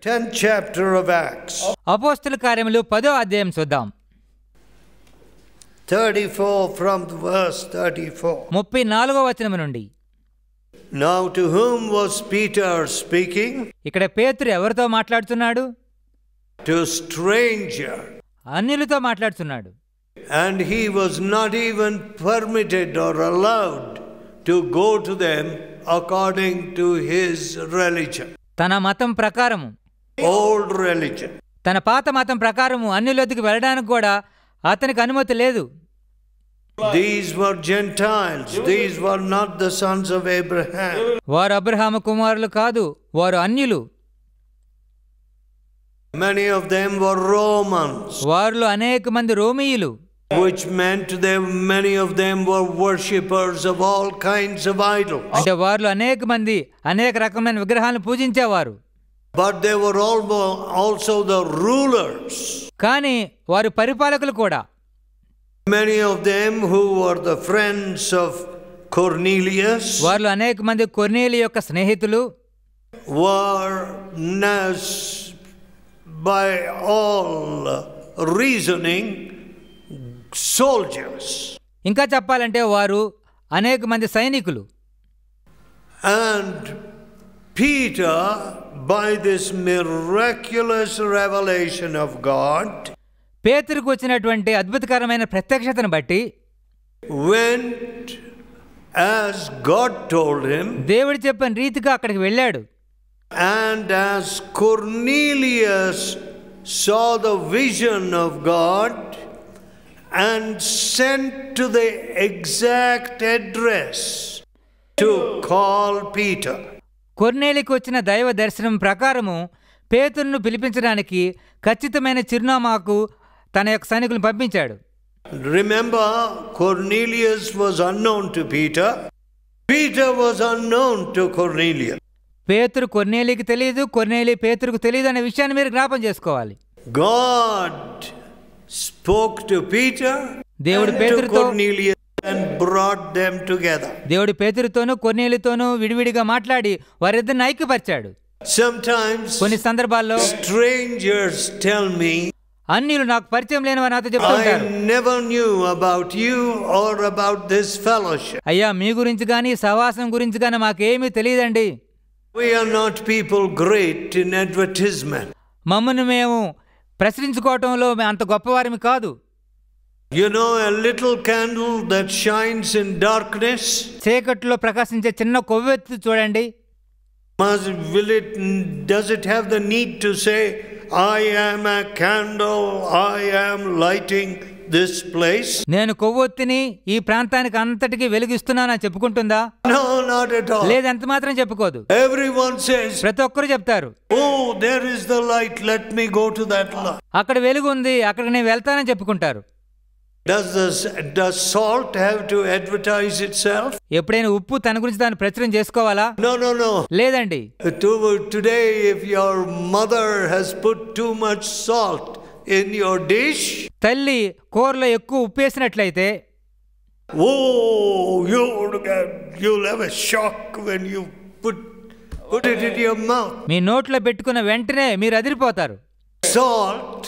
10th chapter of Acts. అపోస్తల కార్యములు 10వ అధ్యాయం చూద్దాం. 34 from verse 34. 34వ వచనం నుండి. Now to whom was Peter speaking? ఇక్కడ పేతురు ఎవరితో మాట్లాడుతున్నాడు? To stranger. అన్యులతో మాట్లాడుతున్నాడు. And he was not even permitted or allowed to go to them according to his religion. తన మతం ప్రకారము, Old religion. తన పాత మతం ప్రకారము అన్యులొద్దకు వెళ్ళడానికి కూడా అతనికి అనుమతి లేదు. These were Gentiles. These were not the sons of Abraham. వారు అబ్రహాము కుమారులు కాదు, వారు అన్యులు. Many of them were Romans, వారిలో అనేక మంది రోమీయులు, which meant many of them were worshippers of all kinds of idols. అంటే వారిలో అనేక మంది అనేక రకమైన విగ్రహాలను పూజించేవారు. But they were also the rulers. కానీ వారు పరిపాలకులు కూడా. Many of them who were the friends of Cornelius వారిలో అనేక మంది కొర్నేలి యొక్క స్నేహితులు, were by all reasoning soldiers. ఇంకా చెప్పాలంటే వారు అనేక మంది సైనికులు. And Peter, by this miraculous revelation of God, పేతురుకు వచ్చినటువంటి అద్భుతకరమైన ప్రత్యక్షతను బట్టి went as God told him, దేవుడు చెప్పిన రీతిగా అక్కడికి వెళ్ళాడు. and as Cornelius saw the vision of God and sent to the exact address to call Peter. కొర్నేలికి వచ్చిన దైవ దర్శనం ప్రకారము పేతురును పిలిపించడానికి ఖచ్చితమైన చిరునామాకు తన యొక్క సైనికులను పంపించాడు. Remember, Cornelius was unknown to Peter. Peter was unknown to Cornelius. పేతురు కొర్నేలికి తెలియదు, కొర్నేలి పేతురుకు తెలియదు అనే విషయాన్ని మీరు జ్ఞాపం చేసుకోవాలి. God spoke to Peter దేవుడు and to పేతురుతో Cornelius and brought them together. దేవుడు పేతురుతోనూ కొర్నేలితోనూ విడివిడిగా మాట్లాడి వారిద్దరిని ఐక్యపరిచాడు. Sometimes కొన్ని సందర్భాల్లో strangers tell me, అన్యులు నాకు పరిచయం లేని వారు నాతో చెప్తూ I ఉంటారు, never knew about you or about this fellowship. అయ్యా మీ గురించి కానీ సహవాసం గురించి కానీ మాకేమీ తెలియదండి. We are not people great in advertisement. మమ్మల్ని మేము ప్రశ్నించుకోవటంలో అంత గొప్పవారిమి కాదు. You know, a little candle that shines in darkness, చీకట్లో ప్రకాశించే చిన్న కొవ్వెత్తు చూడండి, does it have the need to say, I am a candle, I am lighting this place? నేను కొవ్వొత్తిని ఈ ప్రాంతానికి అంతటికి వెలిగిస్తున్నానని చెప్పుకుంటుందా? No, not at all. లేదు, ఎంత మాత్రం చెప్పుకోదు. Everyone says, ప్రతి ఒక్కరు చెప్తారు, oh, there is the light, let me go to that light. అక్కడ వెలుగు ఉంది, అక్కడికి నేను వెళ్తానని చెప్పుకుంటారు. Does salt have to advertise itself? ఎప్పుడైనా ఉప్పు తన గురించి తాను ప్రచురం చేసుకోవాలా? No. లేదండి. Today, if your mother has put too much salt in your dish, తల్లి కూరలో ఎక్కువ ఉప్పు వేసినట్లయితే, oh, you'll have a shock when you put it in your mouth. మీ నోట్లో పెట్టుకున్న వెంటనే మీరు అదిరిపోతారు. Salt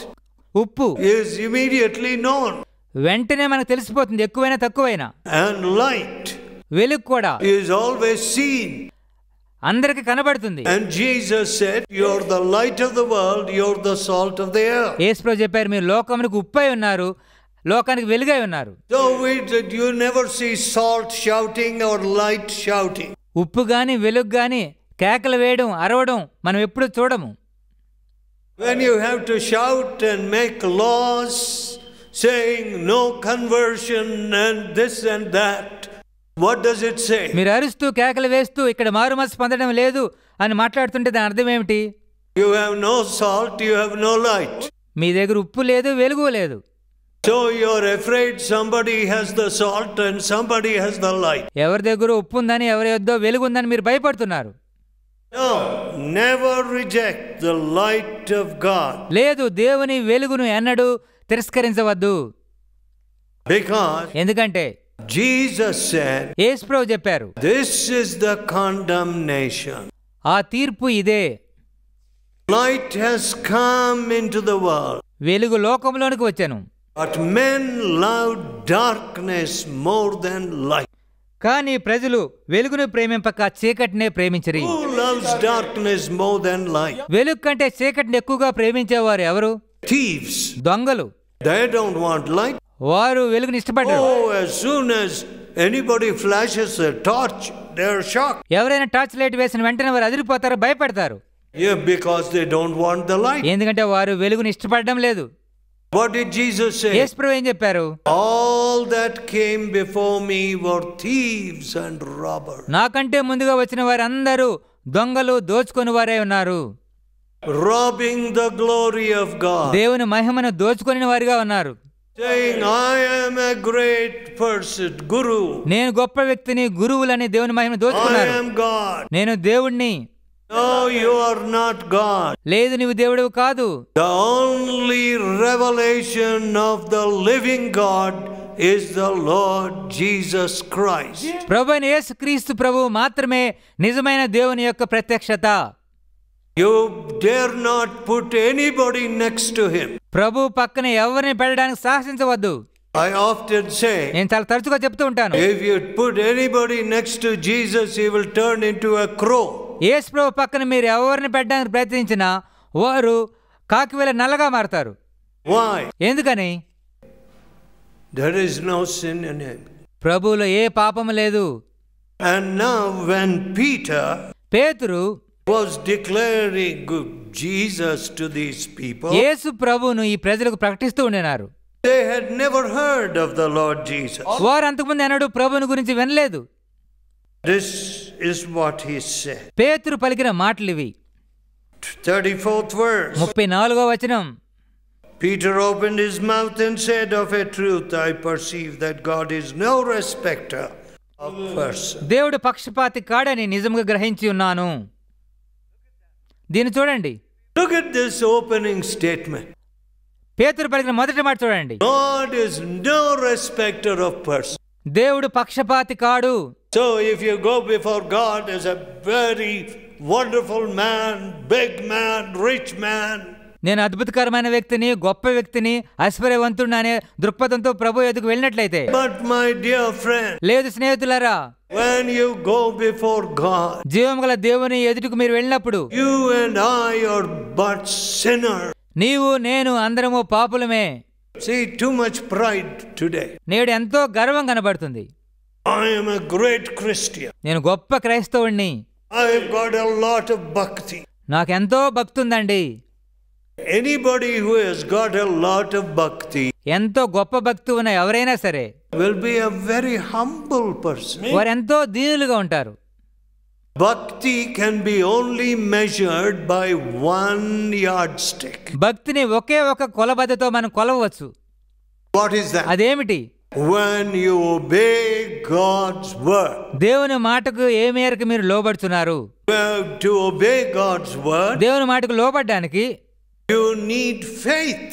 ఉప్పు is immediately known. వెంటనే మనకు తెలిసిపోతుంది, ఎక్కువైనా తక్కువైనా. And light వెలుగు కూడా is always seen. అందరికి కనబడుతుంది. And Jesus said, you're the light of the world, you're the salt of the earth. యేసుప్రభు చెప్పారు, మీరు లోకమునకు ఉప్పై ఉన్నారు, లోకానికి వెలుగై ఉన్నారు. So you never see salt shouting or light shouting. ఉప్పు గాని వెలుగు గాని కేకలు వేయడం, అరవడం మనం ఎప్పుడూ చూడము. When you have to shout and make laws saying no conversion and this and that, what does it say? మీరు అరుస్తూ కేకలు వేస్తూ ఇక్కడ మారుమనసు పొందడం లేదు అని మాట్లాడుతుంటే దాని అర్థం ఏమిటి? You have no salt, you have no light. మీ దగ్గర ఉప్పు లేదు, వెలుగు లేదు. So you're afraid somebody has the salt and somebody has the light. ఎవరి దగ్గర ఉప్పు ఉందని, ఎవరి వద్దో వెలుగు ఉందని మీరు భయపడుతున్నారు. No, never reject the light of God. లేదు, దేవుని వెలుగును ఎన్నడూ తిరస్కరించవద్దు. Because ఎందుకంటే Jesus said, యేసుప్రభు చెప్పారు, this is the condemnation. ఆ తీర్పు ఇదే. Light has come into the world. వెలుగు లోకంలోనికి వచ్చాను. But men love darkness more than light. కానీ ప్రజలు వెలుగును ప్రేమింపక చీకటినే ప్రేమించరు. Who loves darkness more than light? వెలుగు కంటే చీకటిని ఎక్కువగా ప్రేమించేవారు ఎవరు? Thieves. దొంగలు. They don't want light. వారు వెలుగుని ఇష్టపడరు. Oh, as soon as anybody flashes a torch, they are shocked. ఎవరైనా టార్చ్ లైట్ వేసిన వెంటనే వారు అదిరిపోతారు, భయపడతారు. Yeah, because they don't want the light. ఎందుకంటే వారు వెలుగుని ఇష్టపడడం లేదు. What did Jesus say? యేసు ప్రభువు ఏం చెప్పారు? All that came before me were thieves and robbers. నాకంటే ముందుగా వచ్చిన వారందరూ దొంగలు, దోచుకొని వారే ఉన్నారు. Robbing the glory of God. దేవుని మహిమను దోచుకొని వారిగా ఉన్నారు. Saying, I am a great person, Guru. నేను గొప్ప వ్యక్తిని, గురువులని దేవుని మహిమను దోచుకున్నారు. I am God. నేను దేవుణ్ణి. No, you are not God. లేదు, నీవు దేవుడు కాదు. The only revelation of the living God is the Lord Jesus Christ. ప్రభువైన యేసుక్రీస్తు ప్రభువు మాత్రమే నిజమైన దేవుని యొక్క ప్రత్యక్షత. You dare not put anybody next to him. ప్రభు పక్కన ఎవరిని పెట్టడానికి సాహసించవద్దు. I often say, నేను చాలా తరచుగా చెప్తూ ఉంటాను, if you put anybody next to Jesus, he will turn into a crow. యేసు ప్రభు పక్కన మీరు ఎవరిని పెట్టడానికి ప్రయత్నించినా వారు కాకివేళ నల్లగా మారతారు. Why? ఎందుకని? There is no sin in him. ప్రభువులో ఏ పాపము లేదు. And now when Peter పేతురు was declaring Jesus to these people, యేసు ప్రభువును ఈ ప్రజలకు ప్రకటిస్తూ ఉండినారు. they had never heard of the Lord Jesus. వారు అంతకుముందు ఎన్నడూ ప్రభువుని గురించి వినలేదు. This is what he said. పేతురు పలికిన మాటలు ఇవి. 34th verse. 34వ వచనం. Peter opened his mouth and said, of a truth I perceive that God is no respecter of person. దేవుడు పక్షపాతి కాడని నిజంగా గ్రహించి ఉన్నాను. దీన్ని చూడండి. Look at this opening statement. పేతురు పలికిన మొదటి మాట చూడండి. God is no respecter of person. దేవుడు పక్షపాతి కాడు. So if you go before God as a very wonderful man, big man, rich man, నేను అద్భుతకరమైన వ్యక్తిని, గొప్ప వ్యక్తిని, ఐశ్వర్యవంతుడిని అనే దృక్పథంతో ప్రభు ఎదుగు వెళ్ళినట్లయితే, but my dear friend, లేదు స్నేహితులారా, when you go before God, జీవం గల దేవుని ఎదుటికి మీరు వెళ్ళినప్పుడు, you and I are but sinners. నీవు నేను అందరము పాపులమే. See, too much pride today. నేడు ఎంతో గర్వం కనబడుతుంది. I am a great Christian. నేను గొప్ప క్రైస్తవుణ్ణి. I have got a lot of bhakti. నాకెంతో భక్తి ఉందండి. Anybody who has got a lot of bhakti ఎంతో గొప్ప భక్తి ఉన్న ఎవరైనా సరే will be a very humble person. వారు ఎంతో దీనులుగా ఉంటారు. Bhakti can be only measured by one yardstick. భక్తిని ఒకే ఒక కొలబద్దతో మనం కొలవచ్చు. What is that? అదేమిటి? When you obey God's word. దేవుని మాటకు ఏ మేరకు మీరు లోబడుతున్నారు? Well, to obey God's word, దేవుని మాటకు లోబడడానికి you need faith.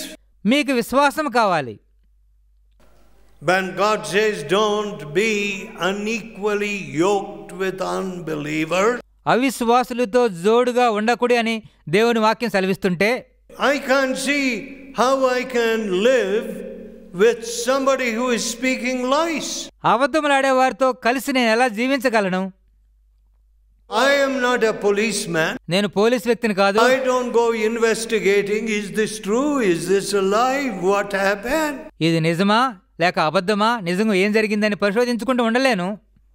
మీకు విశ్వాసం కావాలి. When God says don't be unequally yoked with unbelievers, అవిశ్వాసులతో జోడుగా ఉండకూడదు అని దేవుని వాక్యం సెలవిస్తుంటే, I can't see how I can live with somebody who is speaking lies. అబద్ధములాడే వారితో కలిసి నేను ఎలా జీవించగలను? I am not a policeman. నేను పోలీస్ వ్యక్తిని కాదు. I don't go investigating, is this true, is this a lie, what happened? ఇది నిజమా లేక అబద్ధమా, నిజంగా ఏం జరిగిందని పరిశోధించుకుంటూ ఉండలేను.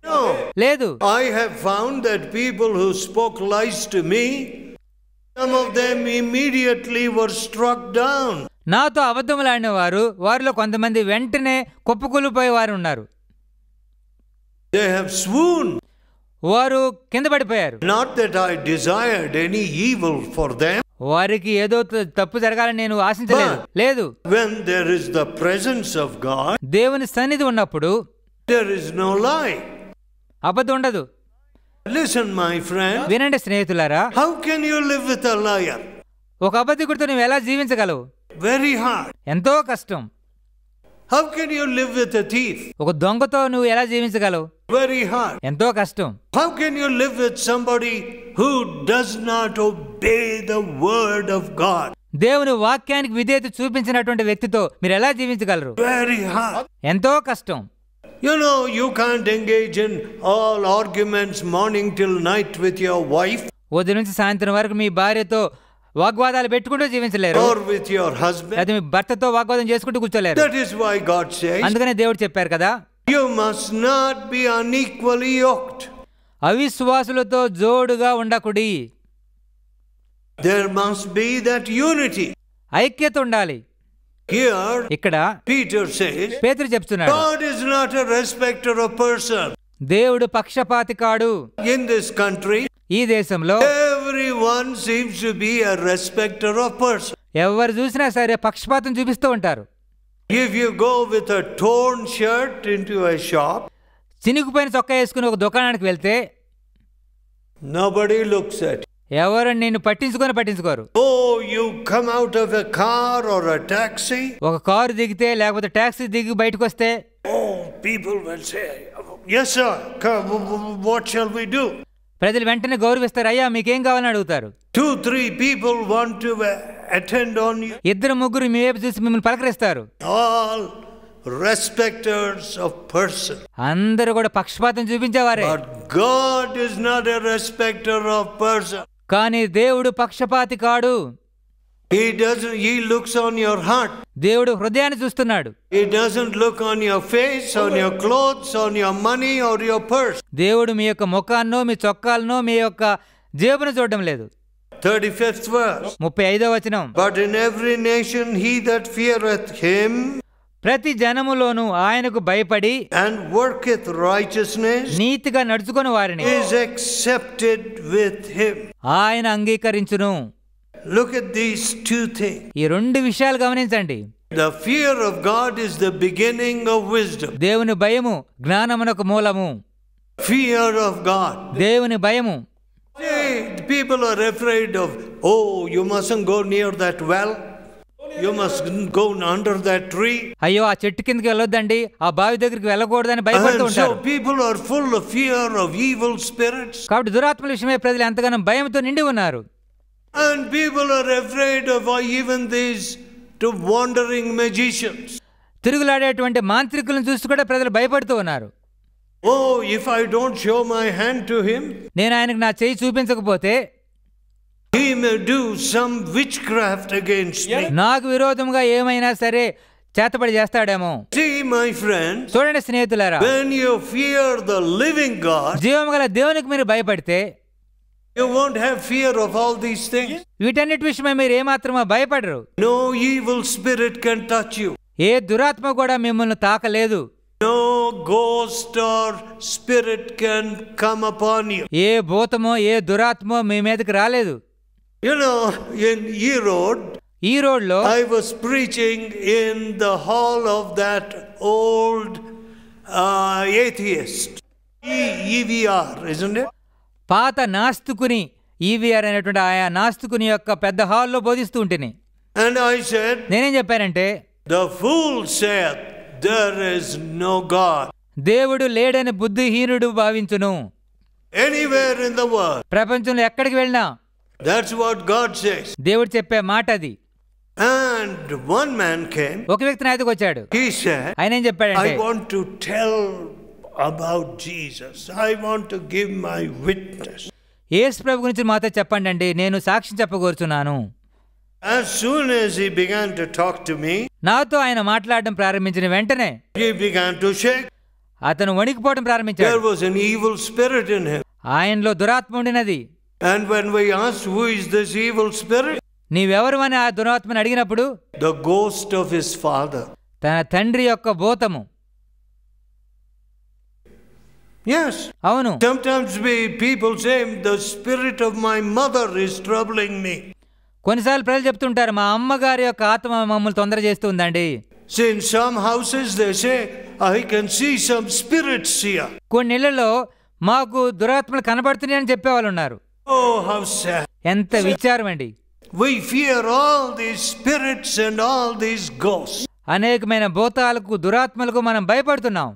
No. లేదు. I have found that people who spoke lies to me, some of them immediately were struck down. నాతో అబద్ధములాడిన వారిలో కొంతమంది వెంటనే కుప్పకూలిపోయే వారు ఉన్నారు. They have swooned. వారు కింద పడిపోయారు. Not that I desired any evil for them. వారికి ఏదో తప్పు జరగాలని నేను ఆశించలేదు. లేదు. When there is the presence of God, దేవుని సన్నిధి ఉన్నప్పుడు there is no lie. అబద్ధం ఉండదు. Listen, my friend. వినండి స్నేహితులారా, How can you live with a liar? ఒక అబద్ధికుడితో నువ్వు ఎలా జీవించగలవు? Very hard. ఎంతో కష్టం. How can you live with a thief? ఒక దొంగతో నువ్వు ఎలా జీవించగలవు? Very hard. ఎంతో కష్టం. How can you live with somebody who does not obey the word of God? దేవుని వాక్యానికి విధేయత చూపించినటువంటి వ్యక్తితో మీరు ఎలా జీవించగలరు? Very hard. ఎంతో కష్టం. You know, you can't engage in all arguments morning till night with your wife. ఉదయం నుంచి సాయంత్రం వరకు మీ భార్యతో వాగ్వాదాలు పెట్టుకుంటూ జీవించలేరు. Or with your husband. అది మీ భర్తతో వాగ్వాదం చేసుకుంటూ కూర్చోలేరు. That is why God says, అందుకనే దేవుడు చెప్పారు కదా, you must not be unequally yoked. అవిశ్వాసులతో జోడుగా ఉండకుడి. There must be that unity. ఐక్యత ఉండాలి. Here, ఇక్కడ Peter says, పేతురు చెప్తున్నాడు, God is not a respecter of person. దేవుడు పక్షపాతి కాడు. In this country, ఈ దేశంలో everyone seems to be a respecter of person. ఎవరు చూసినా సరే పక్షపాతం చూపిస్తూ ఉంటారు. If you go with a torn shirt into a shop, చినిగిపోయిన చొక్కా వేసుకుని ఒక దుకాణానికి వెళ్తే nobody looks at you. ఎవరు నిన్ను పట్టించుకోరు. Oh, you come out of a car or a taxi. ఒక కారు దిగితే లేకపోతే టాక్సీ దిగి బయటకు వస్తే, Oh, people will say, yes sir, what shall we do? ప్రజలు వెంటనే గౌరవిస్తారు. అయ్యా మీకేం కావాలని అడుగుతారు. 2-3 people want to attend on you. ఇద్దరు ముగ్గురు మీ వైపు చూసి మిమ్మల్ని పలకరిస్తారు. All respecters of person. అందరూ కూడా పక్షపాతం చూపించేవారే. But God is not a respecter of person. కానీ దేవుడు పక్షపాతి కాడు. He looks on your heart. దేవుడు హృదయాన్ని చూస్తున్నాడు. He doesn't look on your face, on your clothes, on your money or your purse. దేవుడు మీ యొక్క ముఖాన్నో మీ చొక్కాలనో మీ యొక్క జేబును చూడడం లేదు. 35th verse. 35వ వచనం. But in every nation he that feareth him ప్రతి జనములోను ఆయనకు భయపడి and worketh righteousness నీతిగా నడుచుకొని వారిని is accepted with him. ఆయన అంగీకరించును. Look at these two things. ఈ రెండు విషయాలు గమనించండి. The fear of God is the beginning of wisdom. దేవుని భయము జ్ఞానమునకు మూలము. Fear of God. దేవుని భయము. People are afraid of, oh, you mustn't go near that well. You must go under that tree. అయ్యో ఆ చెట్టు కిందకి వెళ్ళొద్దండి, ఆ బావి దగ్గరికి వెళ్ళకూడదని భయపడుతూ And so ఉంటారు. people are full of fear of evil spirits. కాబట్టి దురాత్మల విషయమై ప్రజలు ఎంతగానో భయంతో నిండి ఉన్నారు. And people are afraid of even these wandering magicians. తిరుగులాడేటువంటి మాంత్రికులను చూసి కూడా ప్రజలు భయపడుతూ ఉన్నారు. Oh, if I don't show my hand to him, నేను ఆయనకు నా చేయి చూపించకపోతే he may do some witchcraft against me. నాకు విరోధంగా ఏమైనా సరే చేతబడి చేస్తాడేమో. See, my friends, చూడండి స్నేహితులారా, when you fear the living God, జీవము గల దేవునికి మీరు భయపడితే you won't have fear of all these things. వీటన్నిటి విషయమై మీరు ఏమాత్రమో భయపడరు. No evil spirit can touch you. ఏ దురాత్మ కూడా మిమ్మల్ని తాకలేదు. No ghost or spirit can come upon you. ఏ భూతమో ఏ దురాత్మో మీ మీదకి రాలేదు. You know, in Erode, ఈ రోడ్లో I was preaching in the hall of that old atheist, EVR, isn't it? పాత నాస్తికుని EVR అనేటువంటి ఆయా నాస్తికుని యొక్క పెద్ద హాల్లో బోధిస్తూ ఉంటేనే And I said, నేనేం చెప్పానంటే, the fool saith, there is no God. దేవుడు లేడని బుద్ధిహీనుడు భావించును. Anywhere in the world. ప్రపంచంలో ఎక్కడికి వెళ్ళినా That's what God says. దేవుడు చెప్పే మాట అది. And one man came. ఒక వ్యక్తి నా దగ్గరికి వచ్చాడు. He said, ఆయన ఏం చెప్పాడంటే, I want to tell about Jesus. I want to give my witness. యేసు ప్రభు గురించి మాతో చెప్పండి అండి, నేను సాక్ష్యం చెప్పగోరుచున్నాను. As soon as he began to talk to me, నాతో ఆయన మాట్లాడడం ప్రారంభించిన వెంటనే he began to shake. అతను వణికిపోవడం ప్రారంభించాడు. There was an evil spirit in him. ఆయనలో దురాత్మ ఉండినది. And when we asked, who is this evil spirit? నీవెవరు అని ఆ దురాత్మని అడిగినప్పుడు, The ghost of his father. తన తండ్రి యొక్క భూతము. Yes. అవును. Sometimes people say, the spirit of my mother is troubling me. కొన్నిసార్లు ప్రజలు చెప్తుంటారు, మా అమ్మగారి యొక్క ఆత్మ మమ్మల్ని తొందర చేస్తుందండి. See, in some houses they say, I can see some spirits here. కొన్ని ఇళ్లలో మాకు దురాత్మలు కనబడుతున్నాయని చెప్పేవాళ్ళు ఉన్నారు. Oh, how sad. ఎంత విచారం అండి. We fear all these spirits and all these ghosts. అనేకమైన భూతాలకు దురాత్మలకు మనం భయపడుతున్నాం.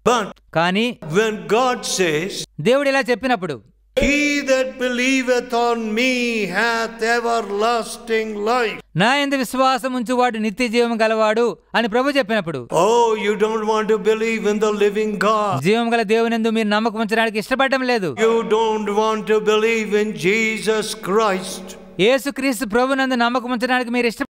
But కానీ when God says, దేవుడు ఇలా చెప్పినప్పుడు, He that believeth on me hath everlasting life. నా యందు విశ్వాసం ఉంచువాడు నిత్య జీవం గలవాడు అని ప్రభు చెప్పినప్పుడు, Oh, you don't want to believe in the living God. జీవం గల దేవునియందు మీరు నమ్మకం ఉంచడానికి ఇష్టపడడం లేదు. You don't want to believe in Jesus Christ. యేసుక్రీస్తు ప్రభునందు నమ్మకం ఉంచడానికి మీరు ఇష్టం.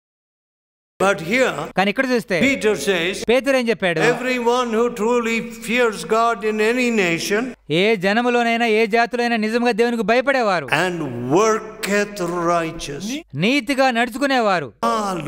But here, కానీ ఇక్కడ చూస్తే Peter says, పేతురు ఏం చెప్పాడు? everyone who truly fears God in any nation ఏ జనములోనైనా ఏ జాతులైనా నిజంగా దేవునికి భయపడేవారు, and worketh righteousness. నీతిగా నడుచుకునేవారు,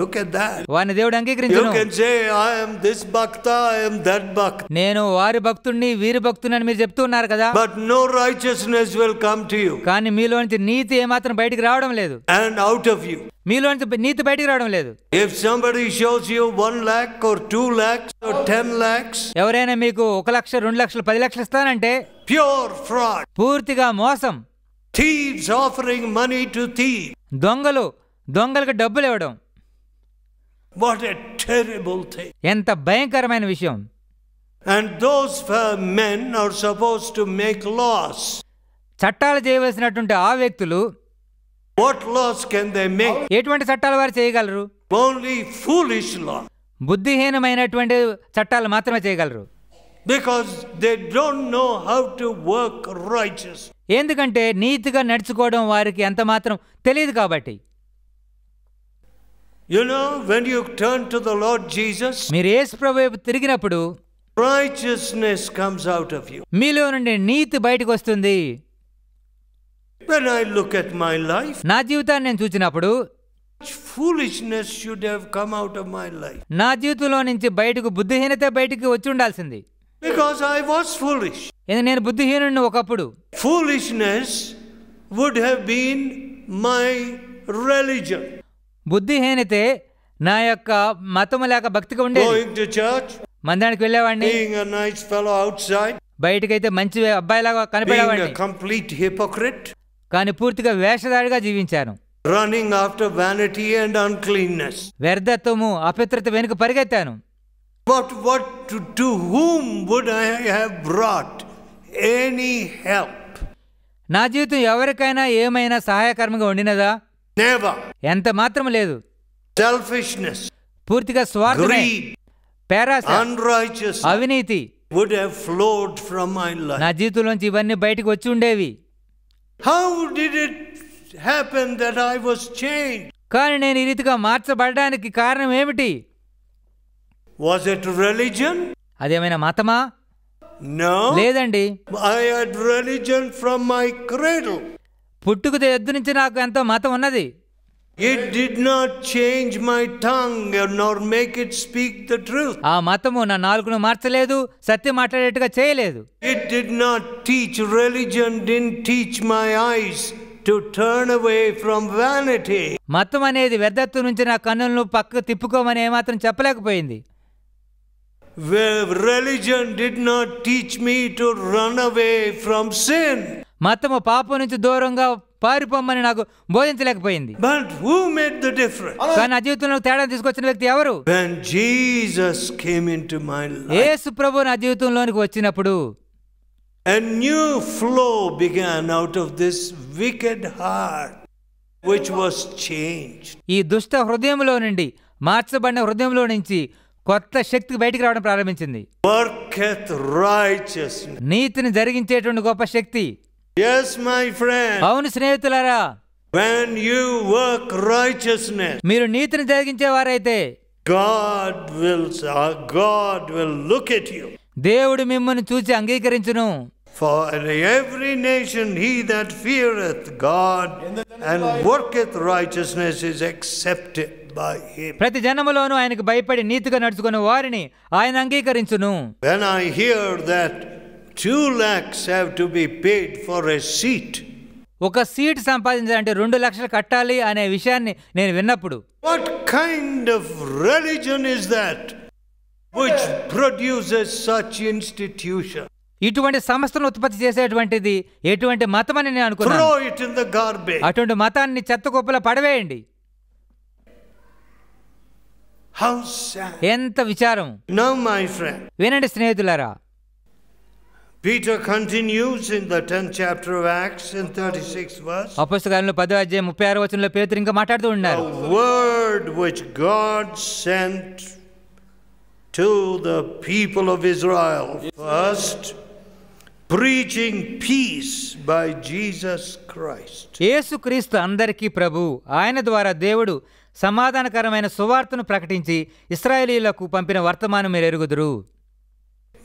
Look at that. వారిని దేవుడు You అంగీకరించును. can say, I am this bhakta, I am that bhakta. నేను వారి భక్తుడిని వీరి భక్తుని అని మీరు చెప్తూ ఉన్నారు కదా, But no righteousness will come to you కానీ మీలో నుంచి నీతి ఏమాత్రం బయటికి రావడం లేదు. and out of you. మీలో నుంచి నీతి బయటికి రావడం లేదు. If somebody shows you 1 lakh or 2 lakhs or 10 lakhs, ఎవరైనా మీకు 1 లక్ష 2 లక్షలు 10 లక్షలు ఇస్తానంటే pure fraud. పూర్తిగా మోసం. Thieves offering money to thieves. దొంగలకు డబ్బులు ఇవ్వడం What a terrible thing. ఎంత భయంకరమైన విషయం. And those men are supposed to make laws. చట్టాలు చేయవలసినటువంటి ఆ వ్యక్తులు What laws can they make? ఎటువంటి చట్టాలు వారు చేయగలరు? Only foolish law. బుద్ధిహీనమైనటువంటి చట్టాలు మాత్రమే చేయగలరు. Because they don't know how to work righteous. ఎందుకంటే నీతిగా నడుచుకోవడం వారికి ఎంత మాత్రం తెలియదు కాబట్టి. You know, when you turn to the Lord Jesus, మీరు యేసు ప్రభువు వైపు తిరిగినప్పుడు righteousness comes out of you. మీలో నుండి నీతి బయటకు వస్తుంది. When I look at my life, నా జీవితాన్ని నేను చూసినప్పుడు foolishness should have come out of my life. నా జీవితంలో నుంచి బయటకు బుద్ధిహీనత బయటికి వచ్చి ఉండాల్సింది. Because I was foolish. నేను బుద్ధిహీనుడిని ఒకప్పుడు. Foolishness would have been my religion. బుద్ధిహీనతే నా యొక్క మతము లేక భక్తిగా ఉండేది. Going to church, మందిరానికి వెళ్ళేవాడిని, being a nice fellow outside, బయటకైతే మంచి అబ్బాయిలాగా being కనిపించేవాడిని, a complete hypocrite, కానీ పూర్తిగా వేషధారిగా జీవించాను. running after vanity and uncleanness. వ్యర్థత్వము అపవిత్రత వెనుక పరిగెత్తాను. To whom would I have brought any help? నా జీవితం ఎవరికైనా ఏమైనా సహాయకరంగా ఉండినదా? Never. ఎంత మాత్రం లేదు. Selfishness, పూర్తిగా స్వార్థమే, greed, పేరాశ, unrighteousness అవినీతి would have flowed from my life. నా జీవితంలోంచి ఇవన్నీ బయటకు వచ్చి ఉండేవి. How did it happen that I was changed? కానీ నేను ఈ రీతిగా మార్చబడడానికి కారణం ఏమిటి? Was it religion? అదేమైనా మతమా? No. లేదండి. I had religion from my cradle. పుట్టుక ఎద్దు నుంచి నాకు ఎంతో మతం ఉన్నది. It did not change my tongue nor make it speak the truth. ఆ మతము నా నాలుకను మార్చలేదు, సత్యం మాట్లాడేట్టుగా చేయలేదు. It did not teach. Religion didn't teach my eyes to turn away from vanity. మతం అనేది వ్యర్థత్వం నుంచి నా కన్నులను పక్కకు తిప్పుకోమని ఏమాత్రం చెప్పలేకపోయింది. Religion did not teach me to run away from sin. మతము పాపం నుంచి దూరంగా పారిపోమని నాకు బోధించలేకపోయింది. But who made the difference? కానీ నా జీవితంలో తేడా తీసుకొచ్చిన వ్యక్తి ఎవరు? When Jesus came into my life, యేసు ప్రభు నా జీవితంలోనికి వచ్చినప్పుడు a new flow began out of this wicked heart, which was changed. ఈ దుష్ట హృదయంలో నుండి, మార్చబడిన హృదయంలో నుంచి కొత్త శక్తి బయటికి రావడం ప్రారంభించింది. Worketh righteousness. నీతిని జరిగించేటువంటి గొప్ప శక్తి. Yes, my friend. అవును స్నేహితులారా, When you work righteousness, మీరు నీతిని జరిగించేవారైతే God will look at you. దేవుడు మిమ్మల్ని చూసి అంగీకరించును. For in every nation he that feareth God and worketh righteousness is accepted by him. ప్రతి జనములోనూ ఆయనకు భయపడి నీతిగా నడుచుకునే వారిని ఆయన అంగీకరించును. When I hear that 2 lakhs have to be paid for a seat, ఒక సీట్ సంపాదించాలంటే 2 లక్షలు కట్టాలి అనే విషయాన్ని నేను విన్నప్పుడు, what kind of religion is that which produces such institution? ఇటువంటి సంస్థను ఉత్పత్తి చేసేటువంటిది ఎటువంటి మతం అని నేను అనుకున్నాను. Throw it in the garbage. అటువంటి మతాన్ని చెత్త కుప్పలో పడవేయండి. How sad. ఎంత విచారం. Now, my friend, వినండి స్నేహితులారా, Peter continues in the 10th chapter of Acts in 36th verse. అపొస్తలుల 10వ అధ్యాయం 36వ వచనంలో పేతురు ఇంకా మాట్లాడుతూ ఉన్నారు. The word which God sent to the people of Israel first, preaching peace by Jesus Christ. యేసుక్రీస్తు అందరికీ ప్రభు, ఆయన ద్వారా దేవుడు సమాధానకరమైన సువార్తను ప్రకటించి ఇశ్రాయేలీయులకు పంపిన వర్తమానం మీరు ఎరుగుదురు.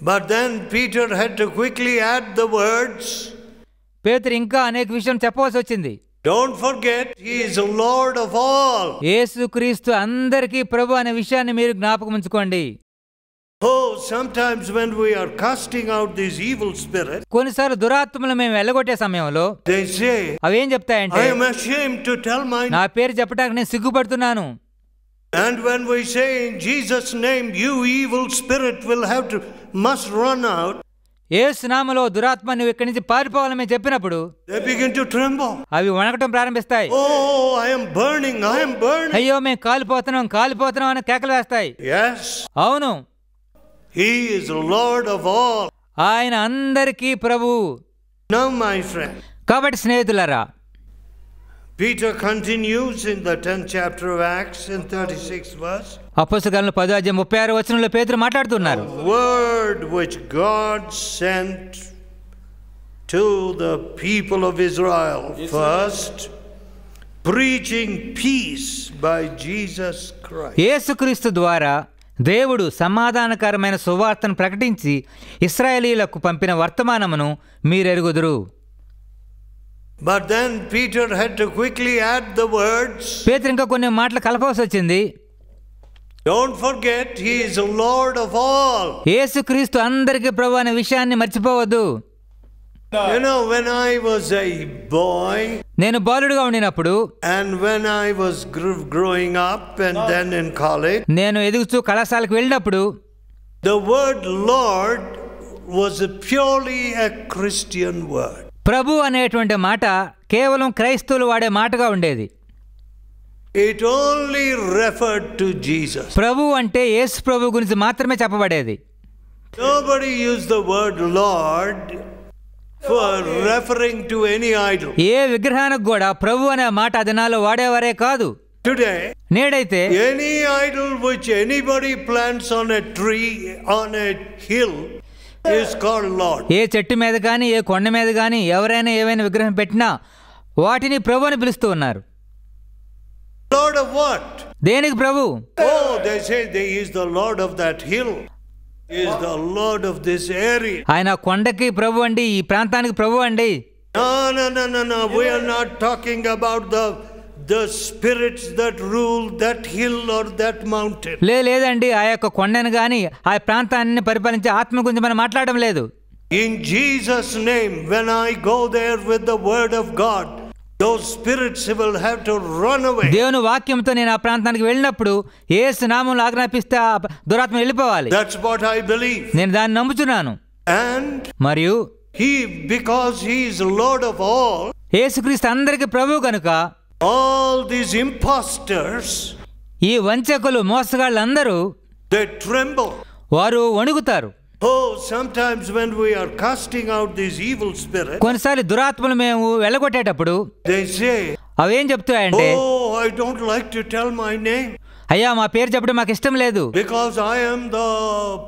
But then Peter had to quickly add the words. పేతురు ఇంకా అనేక విషయం చెప్పవలసి వచ్చింది. Don't forget, he is the Lord of all. యేసుక్రీస్తు అందరికీ ప్రభు అనే విషయాన్ని మీరు జ్ఞాపకం ఉంచుకోండి. Oh, sometimes when we are casting out these evil spirits, కొన్నిసార్లు దురాత్మలు మేము వెళ్ళగొట్టే సమయంలో they say, అవేం చెప్తాయంటే, I am ashamed to tell my name. నా పేరు చెప్పడానికి నేను సిగ్గుపడుతున్నాను. And when we say in Jesus' name, you evil spirit must run out, యేసు నామములో దురాత్మ నువ్వు ఇక్కడి నుంచి పారిపోవాలని మేము చెప్పినప్పుడు they begin to tremble. అవి వణకటం ప్రారంభిస్తాయి. Oh, I am burning, I am burning. అయ్యో మేము కాలిపోతున్నాం అని కేకలు వేస్తాయి. Yes. అవును, He is the Lord of all. ఆయన అందరికీ ప్రభువు. Now, my friend, కాబట్టి స్నేహితులారా, Peter continues in the 10th chapter of Acts in 36th verse. అపొస్తలుల 10వ అధ్యాయం 36వ వచనంలో పేతురు మాట్లాడుతున్నారు. Word which God sent to the people of Israel first, preaching peace by Jesus Christ. యేసుక్రీస్తు ద్వారా దేవుడు సమాధానకరమైన సువార్తను ప్రకటించి ఇశ్రాయేలీయులకు పంపిన వర్తమానమును మీరెరుగుదురు. But then Peter had to quickly add the words. పేతురు ఇంకా కొన్ని మాటలు కలపవలసి వచ్చింది. Don't forget, he is the Lord of all. యేసుక్రీస్తు అందరికీ ప్రభు అనే విషయాన్ని మర్చిపోవద్దు. You know, when I was a boy, నేను బాలుడుగా ఉండినప్పుడు, and when I was growing up and then in college, నేను ఎదుగుతూ కళాశాలకు వెళ్ళినప్పుడు, the word Lord was purely a Christian word. ప్రభు అనేటువంటి మాట కేవలం క్రైస్తవులు వాడే మాటగా ఉండేది. It only referred to Jesus. ప్రభు అంటే యేసు ప్రభు గురించి మాత్రమే చెప్పబడేది. Nobody used the word Lord for referring to any idol. ఏ విగ్రహానికి కూడా ప్రభు అనే మాట అదనాలో వాడేవారే కాదు. Today, నేడైతే any idol which anybody plants on a tree, on a hill, is called Lord. ఏ చెట్టు మీద కానీ ఏ కొండ మీద కానీ ఎవరైనా ఏవైనా విగ్రహం పెట్టినా వాటిని ప్రభు అని పిలుస్తూ ఉన్నారు. Lord of what? దేనికి ప్రభు? Oh, they say he is the Lord of that hill. He is the Lord of this area. ఆయన కొండకి ప్రభు అండి, ఈ ప్రాంతానికి ప్రభు అండి. No. We are not talking about the spirits that rule that hill or that mountain. లేదండి, ఆ యొక్క కొండను కానీ ఆ ప్రాంతాన్ని పరిపాలించే ఆత్మ గురించి మనం మాట్లాడడం లేదు. In Jesus' name, when I go there with the word of God, those spirits will have to run away. దేవుని వాక్యంతో నేను ఆ ప్రాంతానికి వెళ్ళినప్పుడు యేసు నామములో ఆజ్ఞాపిస్తే ఆ దురాత్మ వెళ్ళిపోవాలి. That's what I believe. నేను దాన్ని నమ్ముచున్నాను. And మరియు because he is Lord of all, యేసుక్రీస్తు అందరికీ ప్రభువు కనుక all these imposters, ఈ వంచకులు మోసగాళ్ళందరూ they tremble. వారు వణుకుతారు. Oh, sometimes when we are casting out these evil spirits, కొన్నిసార్లు దురాత్మలు మేము వెళ్ళగొట్టేటప్పుడు they say, అవేం చెప్తాయంటే, oh, I don't like to tell my name, అయ్యా మా పేరు చెప్పడం మాకు ఇష్టం లేదు, because I am the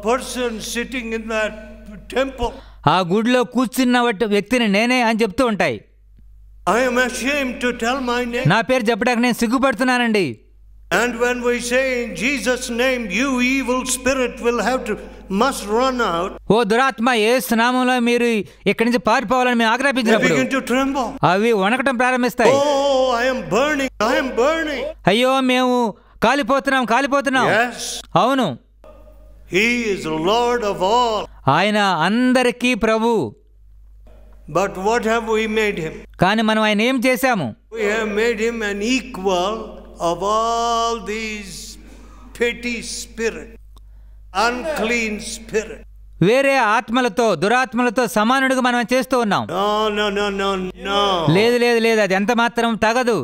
person sitting in that temple. ఆ గుడిలో కూర్చున్న వ్యక్తిని నేనే అని చెప్తూ ఉంటాయి. I am ashamed to tell my name. నా పేరు చెప్పడానికి నేను సిగ్గుపడుతున్నానండి. And when we say in Jesus' name, you evil spirit must run out, ఓ దురాత్మ యేసు నామములో మీరు ఇక్కడి నుంచి పారిపోవాలని మేము they ఆజ్ఞాపించినప్పుడు begin to tremble. అవి వణకటం ప్రారంభిస్తాయి. Oh, I am burning. అయ్యో మేము కాలిపోతున్నాం. Yes. అవును, He is Lord of all. ఆయన అందరికీ ప్రభు. But what have we made him? కానీ మనం ఆయన ఏం చేశాము? We have made him an equal of all these petty spirit, unclean spirit. వేరే ఆత్మలతో దురాత్మలతో సమానుడిగా మనం చేస్తూ ఉన్నాం. No. లేదు, అది ఎంత మాత్రం తగదు.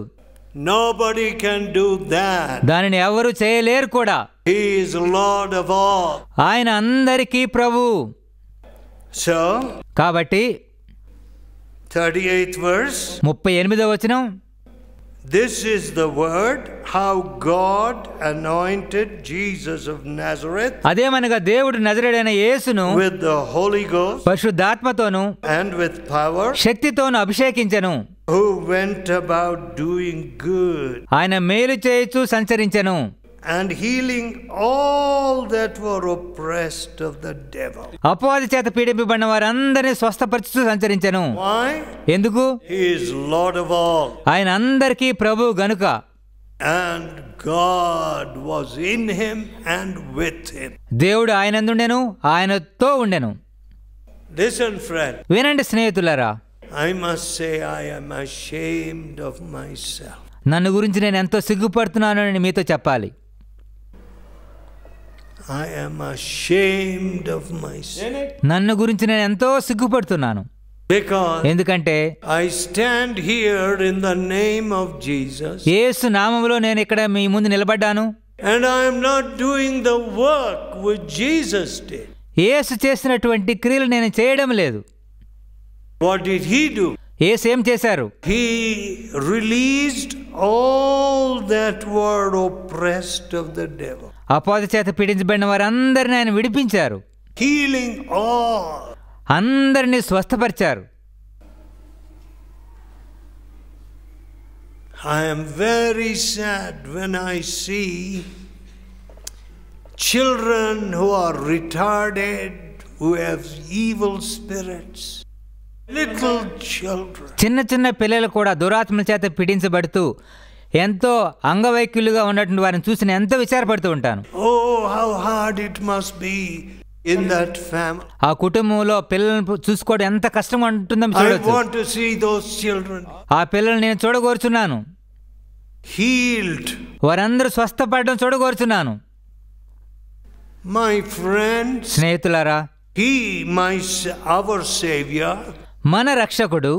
Nobody can do that. దానిని ఎవరు చేయలేరు కూడా. He is Lord of all. ఆయన అందరికీ ప్రభు. So, కాబట్టి 38th verse. 38వ వచనం. This is the word how God anointed Jesus of Nazareth. అదేమనగా దేవుడు నజరేయుడైన యేసును with the Holy Ghost పరిశుద్ధాత్మతోను and with power, శక్తితోను అభిషేకించెను. who went about doing good ఆయన మేలు చేయుచు సంచరించెను. and healing all that were oppressed of the devil. అపవాది చేత పీడింపబడిన వారందరినీ స్వస్థపరచుచు సంచరించెను. Why? ఎందుకు? He is Lord of all. ఆయన అందరికీ ప్రభు గనుక. And God was in him and with him. దేవుడు ఆయనందుండెను, ఆయనతో ఉండెను. Listen, friend. వినండి స్నేహితులారా, I must say I am ashamed of myself. నన్ను గురించి నేను ఎంతో సిగ్గుపడుతున్నాను అని మీతో చెప్పాలి. I am ashamed of myself. నన్ను గురించి నేను ఎంతో సిగ్గుపడుతున్నాను. Because ఎందుకంటే I stand here in the name of Jesus. యేసు నామములో నేను ఇక్కడ మీ ముందు నిలబడ్డాను. And I am not doing the work which Jesus did. యేసు చేసినటువంటి క్రియలు నేను చేయడం లేదు. What did he do? యేసు ఏం చేశారు? He released all that were oppressed of the devil. అపవాది చేత పీడించబడిన వారందరిని ఆయన విడిపించారు. Healing all. అందరినీ స్వస్థపరిచారు. I am very sad when I see children who are retarded, who have evil spirits. Little children. చిన్న చిన్న పిల్లలు కూడా దురాత్మల చేత పీడించబడుతూ ఎంతో అంగవైకల్యులుగా ఉన్నటువంటి వారిని చూసి నేను ఎంతో విచారపడుతూ ఉంటాను. Oh, how hard it must be in that family. ఆ కుటుంబంలో పిల్లలను చూసుకోవడం ఎంత కష్టంగా ఉంటుందో I చూడొచ్చు. want to see those children ఆ పిల్లలు నేను చూడగోరుచున్నాను. healed. వారందరూ స్వస్థపడడం చూడగోరుచున్నాను. My friends, స్నేహితులారా, our Savior, మన రక్షకుడు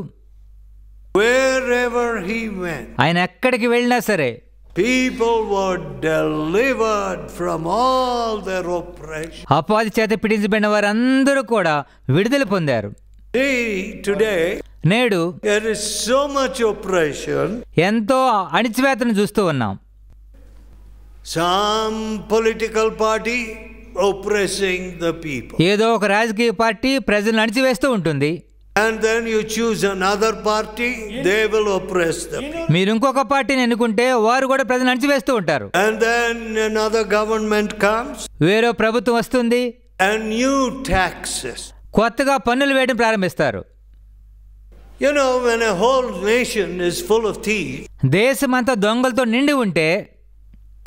wherever he went, ఆయన ఎక్కడికి వెళ్ళినా సరే people were delivered from all their oppression. అపవాది చేత పీడించబడిన వారందరూ కూడా విడుదల పొందారు. See, today నేడు there is so much oppression. ఎంతో అణిచివేతను చూస్తూ ఉన్నాం. Some political party oppressing the people. ఏదో ఒక రాజకీయ పార్టీ ప్రజలను అణిచివేస్తూ ఉంటుంది. And then you choose another party, they will oppress them. మీరు ఇంకొక పార్టీని ఎన్నుకుంటే వారు కూడా ప్రజలను అణిచివేస్తూ ఉంటారు. And then another government comes. వేరే ప్రభుత్వం వస్తుంది. And new taxes. కొత్తగా పన్నులు వేయడం ప్రారంభిస్తారు. You know, when a whole nation is full of thieves, దేశమంతా దొంగలతో నిండి ఉంటే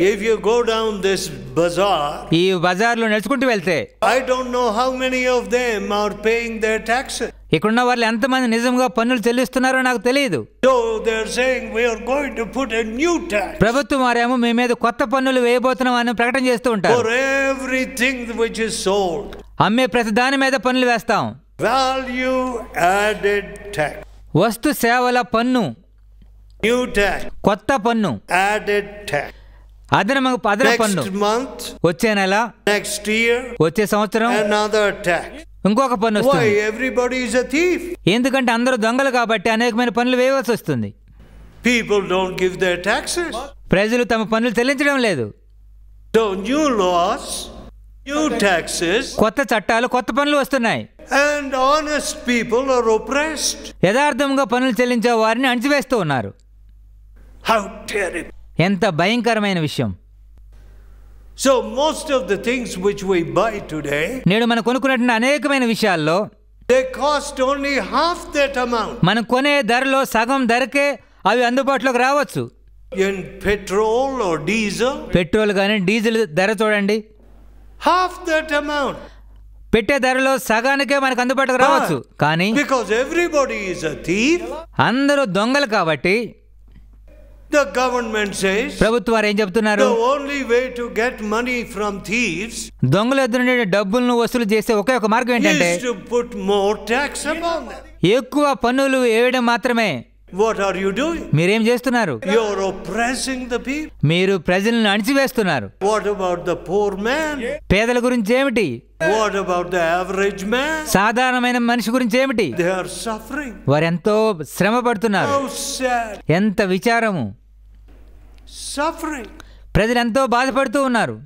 if you go down this bazaar, ఈ బజార్లో నడుచుకుంటూ వెళ్తే I don't know how many of them are paying their taxes. ఇక్కడున్న వాళ్ళు ఎంతమంది నిజంగా పన్నులు చెల్లిస్తున్నారో నాకు తెలియదు. So they're saying we are going to put a new tax ప్రభుత్వం వారేమో మీ మీద కొత్త పన్నులు వేయబోతున్నాం అని ప్రకటన చేస్తూ ఉంటారు. for everything which is sold. అమ్మే ప్రతి దాని మీద పన్నులు వేస్తాం. Value added tax. వస్తు సేవల పన్ను, New tax. కొత్త పన్ను, Added tax. అదన పన్ను. Next month, వచ్చే నెల, next year, వచ్చే సంవత్సరం another tax. ఇంకొక పన్ను Why? వస్తుంది. Everybody is a thief. ఎందుకంటే అందరూ దొంగలు కాబట్టి అనేకమైన పన్నులు వేయవలసి వస్తుంది. People don't give their taxes. ప్రజలు తమ పన్నులు చెల్లించడం లేదు. So new laws, new taxes, కొత్త చట్టాలు, కొత్త పన్నులు వస్తున్నాయి. and honest people are oppressed. యథార్థంగా పన్నులు చెల్లించే వారిని అణిచివేస్తూ ఉన్నారు. How terrible. ఎంత భయంకరమైన విషయం. So most of the things which we buy today, నేడు మనం కొనుక్కున్నటువంటి అనేకమైన విషయాల్లో they cost only half that amount. మనం కొనే ధరలో సగం ధరకే అవి అందుబాటులోకి రావచ్చు. In petrol or diesel, petrol కానీ డీజిల్ ధర చూడండి, half that amount. పెట్టే ధరలో సగానికే మనకు అందుబాటులోకి రావచ్చు. కానీ Because everybody is a thief, అందరూ దొంగలు కాబట్టి the government says ప్రభుత్వాలు ఏం చెప్తున్నారు? the only way to get money from thieves దొంగల ఎదురు నుండి డబ్బులను వసూలు చేసే ఒకే ఒక మార్గం ఏంటంటే is to put more tax upon them. ఎక్కువ పన్నులు వేయడం మాత్రమే. What are you doing? మీరేం చేస్తున్నారు? You're oppressing the people. మీరు ప్రజలను అణిచివేస్తున్నారు. What about the poor man? పేదల గురించి ఏమిటి? What about the average man? సాధారణమైన మనిషి గురించి ఏమిటి? They are suffering. వారు ఎంతో శ్రమ పడుతున్నారు. How sad. ఎంత విచారము. Suffering. ప్రజలు ఎంతో బాధపడుతూ ఉన్నారు.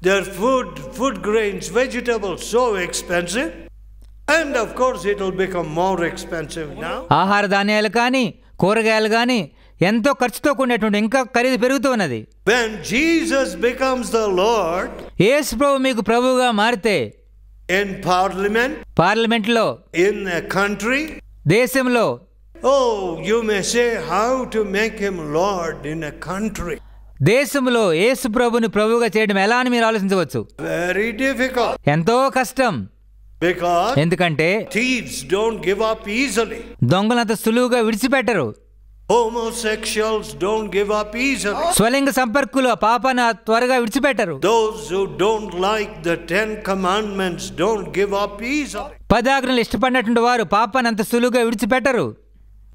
Their food grains, vegetables so expensive. And of course it will become more expensive now. ఆహార ధాన్యాలు కానీ కూరగాయలు కానీ ఎంతో ఖర్చుతో కూడినటువంటి ఇంకా ఖరీదు పెరుగుతూ ఉన్నది. When Jesus becomes the Lord, యేసు ప్రభు మీకు ప్రభువుగా మారితే in పార్లమెంట్లో in a country, దేశంలో, oh, you may say how to make him Lord in a country. దేశంలో యేసు ప్రభుని ప్రభువుగా చేయడం ఎలా అని మీరు ఆలోచించవచ్చు. Very difficult. ఎంతో కష్టం. Because ఎందుకంటే thieves don't give up easily. దొంగలంత సులువుగా విడిచిపెట్టరు. Homosexuals don't give up easily. స్వలింగ సంపర్కులు ఆ పాపాన్ని త్వరగా విడిచిపెట్టరు. Those who don't like the 10 commandments don't give up easily. 10 ఆజ్ఞలు ఇష్టపడినటువంటి వారు పాపాన్ని అంత సులువుగా విడిచిపెట్టరు.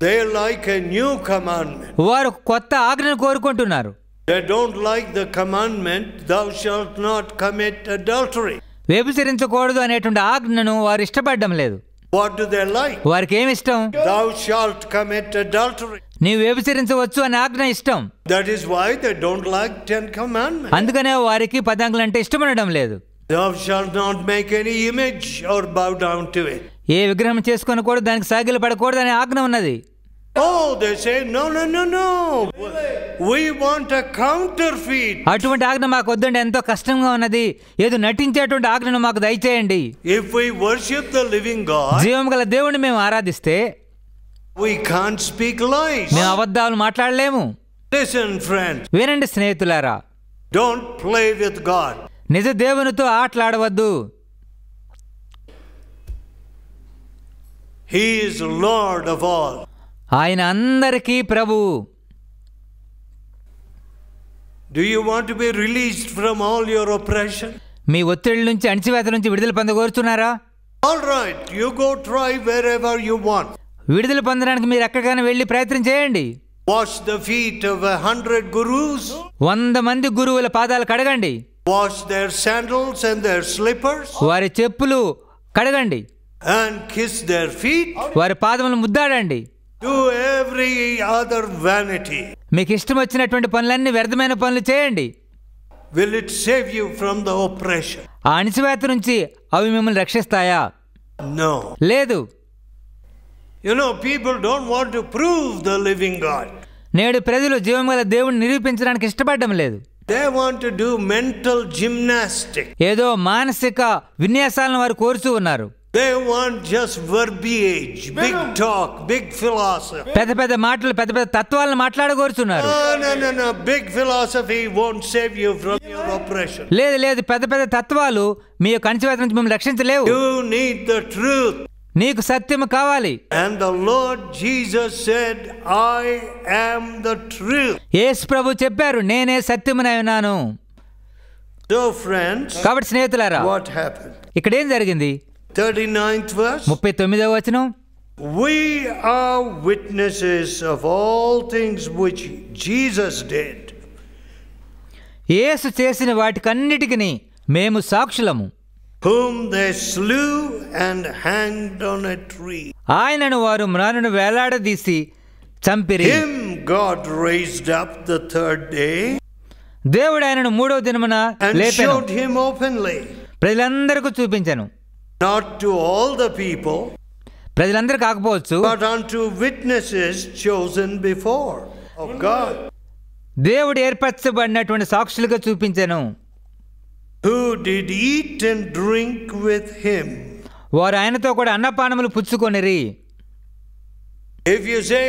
They like a new commandment. వారు కొత్త ఆజ్ఞను కోరుకుంటున్నారు. They don't like the commandment, thou shalt not commit adultery. వ్యభిచరించకూడదు అనేటువంటి ఆజ్ఞను వారు ఇష్టపడడం లేదు. What do they like? వారికి ఏమి ఇష్టం? Thou shalt commit adultery. నీవు వ్యభిచరించవచ్చు అనే ఆజ్ఞ ఇష్టం. That is why they don't like 10 commandments. అందుకనే వారికి 10 ఆజ్ఞలు అంటే ఇష్టం ఉండడం లేదు. Thou shalt not make any image or bow down to it. ఏ విగ్రహం చేసుకొనకూడదు, దానికి సాగిలు పడకూడదు అనే ఆజ్ఞ ఉన్నది. Oh, they say no. We want a counterfeit. అటువంటి ఆజ్ఞ మాకు వద్దండి, ఎంతో కష్టంగా ఉన్నది. ఏదో నటించేటువంటి ఆజ్ఞను మాకు దయచేయండి. If we worship the living God, జీవం గల దేవుణ్ణి మేము ఆరాధిస్తే we can't speak lies. మేము అబద్ధాలు మాట్లాడలేము. Listen, friends. వినండి స్నేహితులారా, Don't play with God. నిజ దేవునితో ఆటలాడవద్దు. He is Lord of all. ఆయన అందరికీ ప్రభువు. Do you want to be released from all your oppression? మీ ఒత్తిడి నుంచి, అణచివేత నుంచి విడుదల పొందగోరుచున్నారా? All right, you go try wherever you want. విడుదల పొందడానికి మీరు ఎక్కడికైనా వెళ్ళి ప్రయత్నం చేయండి. Wash the feet of 100 gurus. 100 మంది గురువుల పాదాలు కడగండి. Wash their sandals and their slippers. వారి చెప్పులు కడగండి. And kiss their feet. వారి పాదములను ముద్దాడండి. Do every other vanity. మీకు ఇష్టం వచ్చినటువంటి పనులన్నీ వ్యర్థమైన పనులు చేయండి. Will it save you from the oppression? ఆ అణచివేత నుంచి అవి మిమ్మల్ని రక్షిస్తాయా? No. లేదు. You know, people don't want to prove the living God. నేడు ప్రజలు జీవం గల దేవుణ్ణి నిరూపించడానికి ఇష్టపడడం లేదు. They want to do mental gymnastics. ఏదో మానసిక విన్యాసాలను వారు కోరుతూ ఉన్నారు. They want just verbiage, big talk, big philosophy. పెద్ద మాటలు, పెద్ద తత్వాలను మాట్లాడగోరుతున్నారు. No. Big philosophy won't save you from your oppression. లేదు, పెద్ద తత్వాలు మీ యొక్క అణచివేత నుంచి మిమ్మల్ని రక్షించలేవు. You need the truth. నీకు సత్యము కావాలి. And the Lord Jesus said, I am the truth. యేసు ప్రభు చెప్పారు, నేనే సత్యమునై ఉన్నాను. So friends, కాబట్టి స్నేహితులారా, what happened? ఇక్కడ ఏం జరిగింది? 39th verse. 39వ వచనం. We are witnesses of all things which Jesus did. యేసు చేసిన వాటికన్నిటికిని మేము సాక్షులము. Whom they slew and hanged on a tree. ఆయనను వారు మ్రానును వేలాడదీసి చంపిరి. Him God raised up the third day. దేవుడు ఆయనను 3వ దినమున and లేపెను. showed him openly. ప్రజలందరికీ చూపించెను. Not to all the people, ప్రజలందరూ కాకపోవచ్చు, but unto witnesses chosen before of God. దేవుడు ఏర్పరచబడినటువంటి సాక్షులుగా చూపించెను. Who did eat and drink with him. వారు ఆయనతో కూడా అన్నపానములు పుచ్చుకొనిరి. If you say,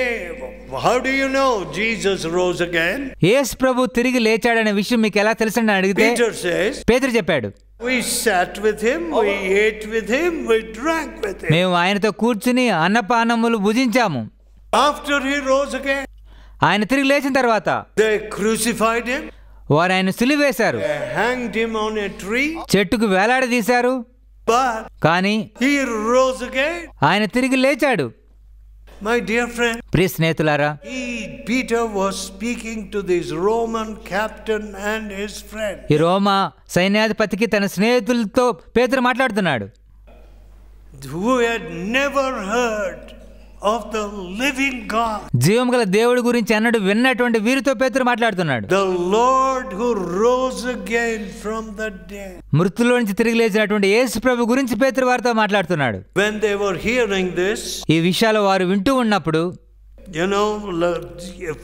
how do you know Jesus rose again? యేసు ప్రభు తిరిగి లేచాడనే విషయం మీకు ఎలా తెలుసని అడిగితే Peter says, పేతురు చెప్పాడు, we sat with him, we ate with him, we drank with him. మేము ఆయనతో కూర్చుని అన్నపానములు భుజించాము. After he rose again, ఆయన తిరిగి లేచిన తర్వాత they crucified him. వారు ఆయన సిలువేశారు. They hanged him on a tree. చెట్టుకు వేలాడదీశారు. But కానీ he rose again. ఆయన తిరిగి లేచాడు. My dear friend, ప్రియ స్నేహితులారా, Peter was speaking to this Roman captain and his friend. ఈ రోమా సైన్యాధిపతికి తన స్నేహితులతో పేతురు మాట్లాడుతున్నాడు, who had never heard of the living God. జీవం గల దేవుడి గురించి అన్నడు విన్నటువంటి వీరితో పేతురు మాట్లాడుతున్నాడు. The Lord who rose again from the dead. మృతుల్లో నుంచి తిరిగి లేచినటువంటి యేసు ప్రభు గురించి పేతురు వారితో మాట్లాడుతున్నాడు. When they were hearing this, ఈ విషయాలు వారు వింటూ ఉన్నప్పుడు,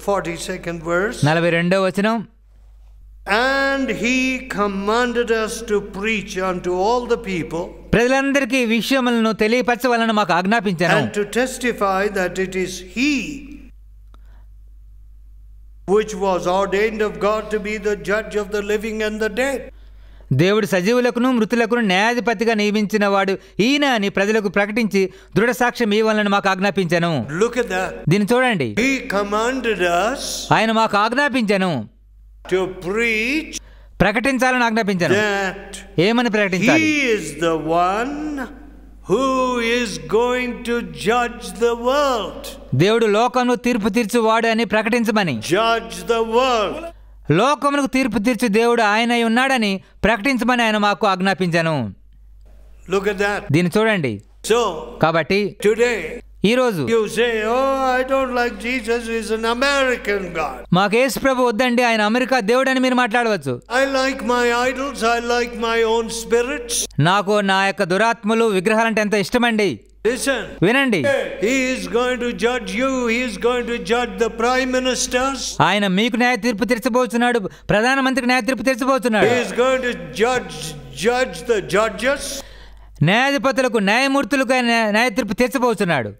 42nd verse, 42వ వచనం, and he commanded us to preach unto all the people, ప్రజలందరికీ విషయములను తెలియపరచవలన మాకు ఆజ్ఞాపించాను, and to testify that it is he which was ordained of God to be the judge of the living and the dead. దేవుడు సజీవులకును మృతులకును న్యాయాధిపతిగా నియమించిన వాడు ఈయన అని ప్రజలకు ప్రకటించి దృఢ సాక్ష్యం ఇవ్వాలని మాకు ఆజ్ఞాపించాను. Look at that. దీన్ని చూడండి. He commanded us ఆయన మాకు ఆజ్ఞాపించాను, to preach, ప్రకటించాలని ఆజ్ఞాపించాను. that ఏమని ప్రకటించాలి? he is the one who is going to judge the world. దేవుడు లోకమును తీర్పు తీర్చువాడు అని ప్రకటించమని. Judge the world. లోకమునకు తీర్పు తీర్చు దేవుడు ఆయన ఉన్నాడని ప్రకటించమని ఆయన మాకు ఆజ్ఞాపించాను. Look at that. దీన్ని చూడండి. So కాబట్టి today ఈ రోజు you say, oh, I don't like Jesus, he's an American God. మాకు యేసు ప్రభు వద్దండి, ఆయన అమెరికా దేవుడు అని మీరు మాట్లాడవచ్చు. I like my idols, I like my own spirits. నాకు నా యొక్క దురాత్మలు విగ్రహాలంటే ఎంత ఇష్టమండి. Listen, వినండి, he is going to judge you, he is going to judge the prime ministers, ఆయన మీకు న్యాయ తీర్పు తీర్చబోతున్నాడు, ప్రధానమంత్రికి న్యాయ తీర్పు తీర్చబోతున్నాడు, he is going to judge the judges, న్యాయాధిపతులకు న్యాయమూర్తులకు ఆయన న్యాయ తీర్పు తీర్చబోతున్నాడు.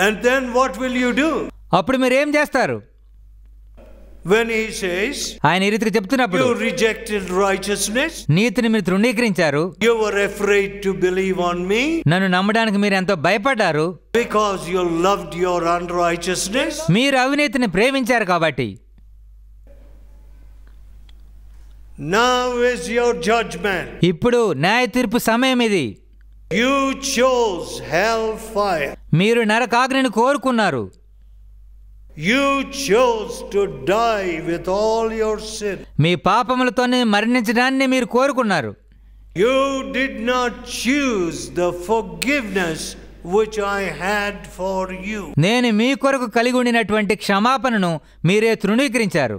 and then what will you do? అప్పుడు మీరు ఏం చేస్తారు? When he says, ఆయన ఈ రీతిగా చెప్తున్నప్పుడు, you rejected righteousness, నీతిని మీరు తృణీకరించారు, you were afraid to believe on me, నన్ను నమ్మడానికి మీరు ఎంతో భయపడ్డారు, because you loved your unrighteousness. మీరు అవినీతిని ప్రేమించారు కాబట్టి Now is your judgment. ఇప్పుడు న్యాయ తీర్పు సమయం ఇది. You chose hellfire. మీరు నరకాగ్నిని కోరుకున్నారు. You chose to die with all your sin. మీ పాపములతోనే మరణించడాన్ని మీరు కోరుకున్నారు. You did not choose the forgiveness which I had for you. నేను మీ కొరకు కలిగి ఉండినటువంటి క్షమాపణను మీరే తృణీకరించారు.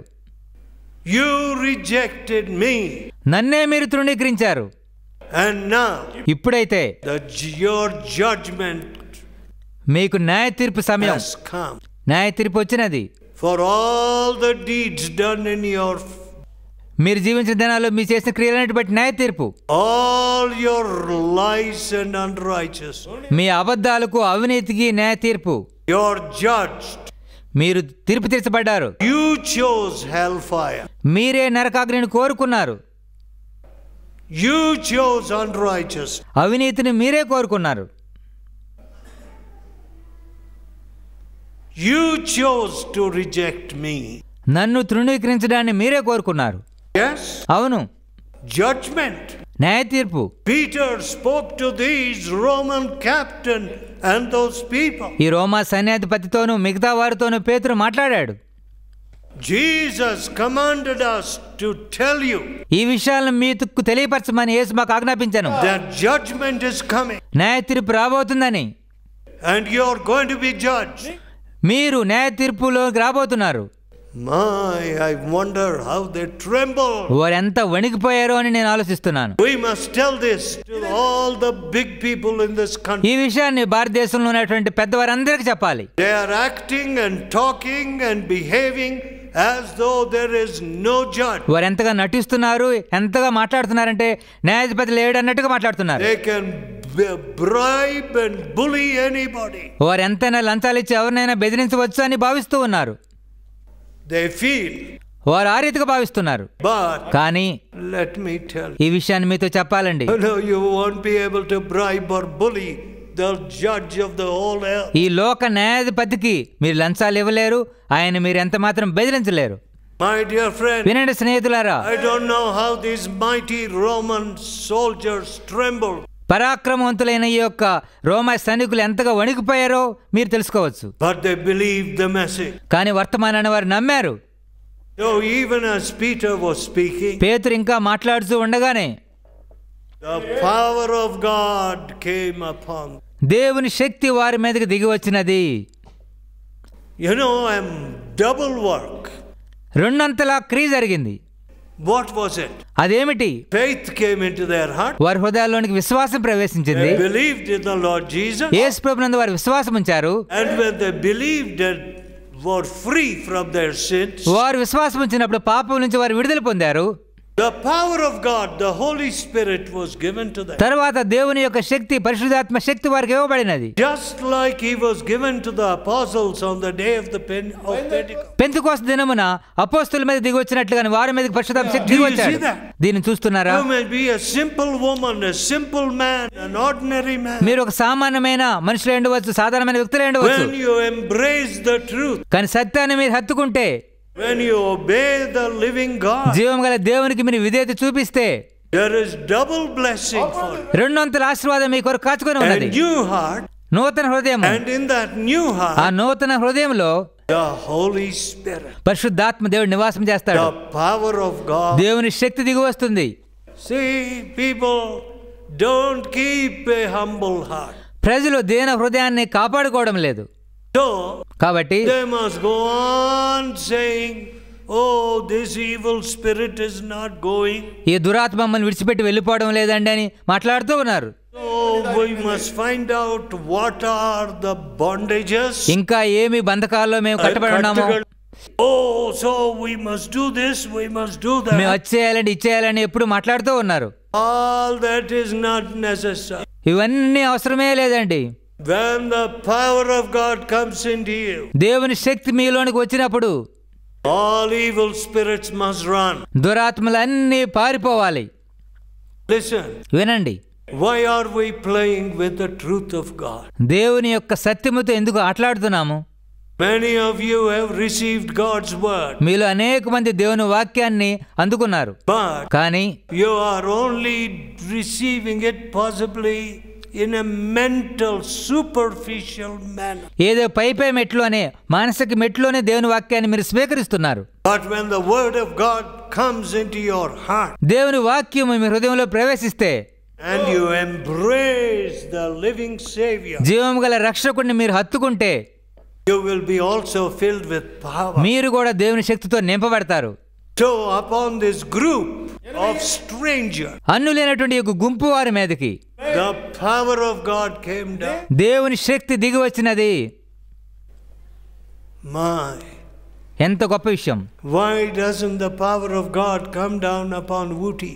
You rejected me. నన్నే మీరు తృణీకరించారు. And now ఇప్పుడైతే your judgment మీకు న్యాయ తీర్పు సమయం, has come. న్యాయ తీర్పు వచ్చినది. For all the deeds done in your, మీరు జీవించిన దినాల్లో మీరు చేసిన క్రియలన్నిటి బట్టి న్యాయ తీర్పు, all your lies and unrighteousness, మీ అబద్ధాలకు అవినీతికి న్యాయ తీర్పు. you're judged. మీరు తీర్పు తీర్చబడ్డారు. You chose hellfire. మీరే నరకాగ్నిని కోరుకున్నారు. You chose unrighteousness. అవినీతిని మీరే కోరుకున్నారు. You chose to reject me. నన్ను తృణీకరించడాన్ని మీరే కోరుకున్నారు. Yes? అవును, Judgment. న్యాయ తీర్పు. Peter spoke to these Roman captain and those people. ఈ రోమా సైన్యాధిపతితోనూ మిగతా వారితోనూ పేతురు మాట్లాడాడు. Jesus commanded us to tell you ఈ విషయాలను మీకు తెలియపరచమని యేసు మాకు ఆజ్ఞాపించాను. that judgment is coming న్యాయ తీర్పు రాబోతుందని, and you're going to be judged. మీరు న్యాయ తీర్పులోకి రాబోతున్నారు. I wonder how they tremble. వారు ఎంత వణికిపోయారో అని నేను ఆలోచిస్తున్నాను. We must tell this to all the big people in this country. ఈ విషయాన్ని భారతదేశంలో ఉన్నటువంటి పెద్దవారందరికీ చెప్పాలి. They are acting and talking and behaving as though there is no judge. వారు ఎంతగా నటిస్తున్నారు, ఎంతగా మాట్లాడుతున్నారంటే న్యాయాధిపతి లేడు అన్నట్టుగా మాట్లాడుతున్నారు. They can bribe and bully anybody. వారు ఎంతైనా లంచాలు ఇచ్చి ఎవరినైనా బెదిరించవచ్చు అని భావిస్తూ ఉన్నారు. They feel. వారు ఆ రీతిగా భావిస్తున్నారు. But కానీ let me tell ఈ విషయాన్ని మీతో చెప్పాలండి. no, you won't be able to bribe or bully the judge of the whole earth. ఈ లోక న్యాయాధిపతికి మీరు లంచాలు ఇవ్వలేరు, ఆయన మీరు ఎంత మాత్రం బెదిరించలేరు. My dear friend, వినండి స్నేహితులారా, I don't know how these mighty Roman soldiers trembled. పరాక్రమవంతులైన ఈ యొక్క రోమా సైనికులు ఎంతగా వణికిపోయారో మీరు తెలుసుకోవచ్చు. But they believed the message. కానీ వర్తమానాన్ని వారు నమ్మారు. So even as Peter was speaking, పేతురు ఇంకా మాట్లాడుతూ ఉండగానే the power of God came upon them. దేవుని శక్తి వారి మీదకి దిగి వచ్చినది. You know, double work. రెండంతలా క్రియ జరిగింది. What was it? అదేమిటి? Faith came into their heart. వారి హృదయాల్లోనికి విశ్వాసం ప్రవేశించింది. They believed in the Lord Jesus. యేసు ప్రభునందు వారు విశ్వాసం ఉంచారు. And when they believed and were free from their sins, వారు విశ్వాసం ఉంచినప్పుడు పాపం నుంచి వారు విడుదల పొందారు. the power of God, the Holy Spirit was given to them. తర్వాత దేవుని యొక్క శక్తి, పరిశుద్ధాత్మ శక్తి వారికి ఇవ్వబడినది. Just like he was given to the apostles on the day of Pentecost. Pentecost దినమున అపోస్తలుల మీద దిగి వచ్చినట్లుగా వారి మీద పరిశుద్ధాత్మ శక్తి దిగి వచ్చాడు. దీన్ని చూస్తున్నారా? You may be a simple woman, a simple man, an ordinary man. మీరు ఒక సామాన్యమైన మనుషులు ఉండవచ్చు, సాధారణమైన వ్యక్తులు ఉండవచ్చు. When you embrace the truth, కానీ సత్యాన్ని మీరు హత్తుకుంటే, when you obey the living God, జీవం గల దేవునికి మీరు విధేయత చూపిస్తే, there is double blessing for you. రెండొంతుల ఆశీర్వాదం మీ కొరకు కాచుకొని ఉన్నది. A new heart, నూతన హృదయం. and in that new heart, ఆ నూతన హృదయంలో the Holy Spirit, పరిశుద్ధాత్మ దేవుడు నివాసం చేస్తాడు. the power of God. దేవుని శక్తి దిగి వస్తుంది. See, people don't keep a humble heart. ప్రజలు దీన హృదయాన్ని కాపాడుకోవడం లేదు. So కాబట్టి they must go on saying, oh, this evil spirit is not going. ఈ దురాత్మ మమ్మల్ని విడిచిపెట్టి వెళ్ళిపోవడం లేదండి అని మాట్లాడుతూ ఉన్నారు. So we must find out what are the bondages. ఇంకా ఏమి బంధకాల్లో మేము కట్టబడి ఉన్నాము. Oh, so we must do this, we must do మేము that. వచ్చేయాలని ఇచ్చేయాలని ఎప్పుడు మాట్లాడుతూ ఉన్నారు. All that is not necessary. ఇవన్నీ అవసరమే లేదండి. When the power of God comes into you, దేవుని శక్తి మీలోనికి వచ్చినప్పుడు all evil spirits must run. దురాత్మలన్నీ పారిపోవాలి. Listen, వినండి. why are we playing with the truth of God? దేవుని యొక్క సత్యముతో ఎందుకు ఆటలాడుతున్నాము? Many of you have received God's word, మీలో అనేక మంది దేవుని వాక్యాన్ని అందుకున్నారు. but కానీ you are only receiving it possibly in a mental, superficial manner. ఏదో పైపై మెట్లోనే, మానసిక మెట్లోనే దేవుని వాక్యాన్ని మీరు స్వీకరిస్తున్నారు. But when the word of God comes into your heart, దేవుని వాక్యము మీ హృదయంలో ప్రవేశిస్తే, and you embrace the living Savior, జీవం గల రక్షకుడిని మీరు హత్తుకుంటే, you will be also filled with power. మీరు కూడా దేవుని శక్తితో నింపబడతారు. So upon this group of strangers, అన్నులేనటువంటి ఒక గుంపు వారి మీదకి the power of God came down. దేవుని శక్తి దిగి వచ్చినది. My, ఎంత గొప్ప విషయం. why doesn't the power of God come down upon Ooty?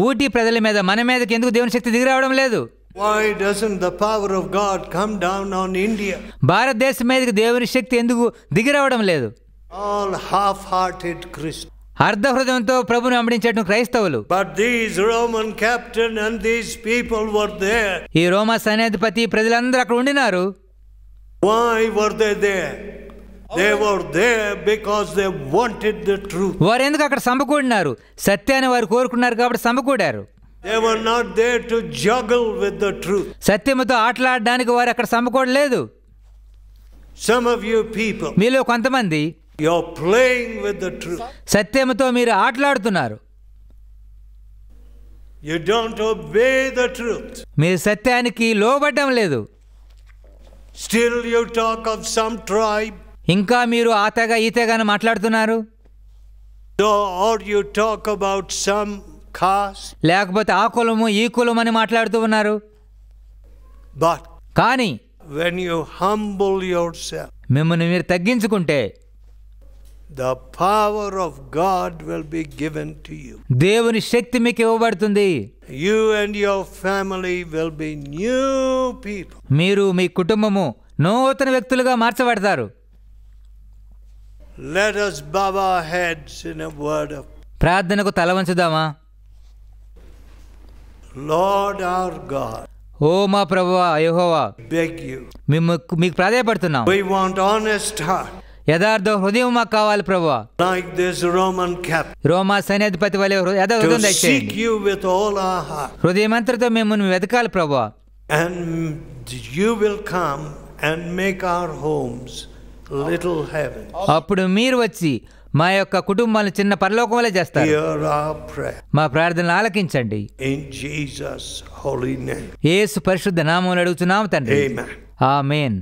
Ooty ప్రజల మీద, మన మీదకి ఎందుకు దేవుని శక్తి దిగి రావడం లేదు? Why doesn't the power of God come down on India? భారతదేశం మీదకి దేవుని శక్తి ఎందుకు దిగి రావడం లేదు? All half-hearted Christians. అర్ధ హృదయంతో ప్రభుని వెంబడించేట క్రైస్తవులు. But these Roman captain and these people were there. ఈ రోమా సైన్యాధిపతి ప్రజలందరూ అక్కడ ఉండినారు. Why were they there? They were there because they wanted the truth. వారు ఎందుకు అక్కడ సమకూడినారు? సత్యాన్ని వారు కోరుకున్నారు కాబట్టి సమకూడారు. They were not there to juggle with the truth. సత్యముతో ఆటలాడడానికి వారు అక్కడ సమకూడలేదు. Some of you people, మీలో కొంతమంది you're playing with the truth. సత్యముతో మీరు ఆటలాడుతున్నారు. You don't obey the truth. మీరు సత్యానికి లోబడ్డం లేదు. Still you talk of some tribe. ఇంకా మీరు ఆ తెగ ఈ తెగ అని మాట్లాడుతున్నారు. So, or you talk about some caste. లేకపోతే ఆ కులము ఈ కులం అని మాట్లాడుతూ ఉన్నారు. But కానీ when you humble yourself, మిమ్మల్ని మీరు తగ్గించుకుంటే the power of God will be given to you. దేవుని శక్తి మీకు ఇవ్వబడుతుంది. You and your family will be new people. మీరు మీ కుటుంబము నూతన వ్యక్తులుగా మార్చబడతారు. Let us bow our heads in a word of ప్రార్థనకు తల వంచుదామా? Lord our God, ఓ మా ప్రభువా యెహోవా, beg you. మీకు ప్రాధేయపడుతున్నాం. We want honest heart. యథార్థ హృదయం మాకు కావాలి ప్రభువా. Like this Roman captain. రోమా సైన్యాధిపతి వలె యథార్థ హృదయం To దయచేయండి. seek you with all our heart. హృదయమంతటితో మేము వెతకాలి ప్రభువా. And you will come and make our homes little heaven. అప్పుడు మీరు వచ్చి మా యొక్క కుటుంబాలను చిన్న పరలోకంలో చేస్తారు. Hear our prayer. మా ప్రార్థనలు ఆలకించండి. In Jesus' holy name. యేసు పరిశుద్ధ నామములో అడుగుతున్నాము తండ్రి. Amen. ఆమేన్.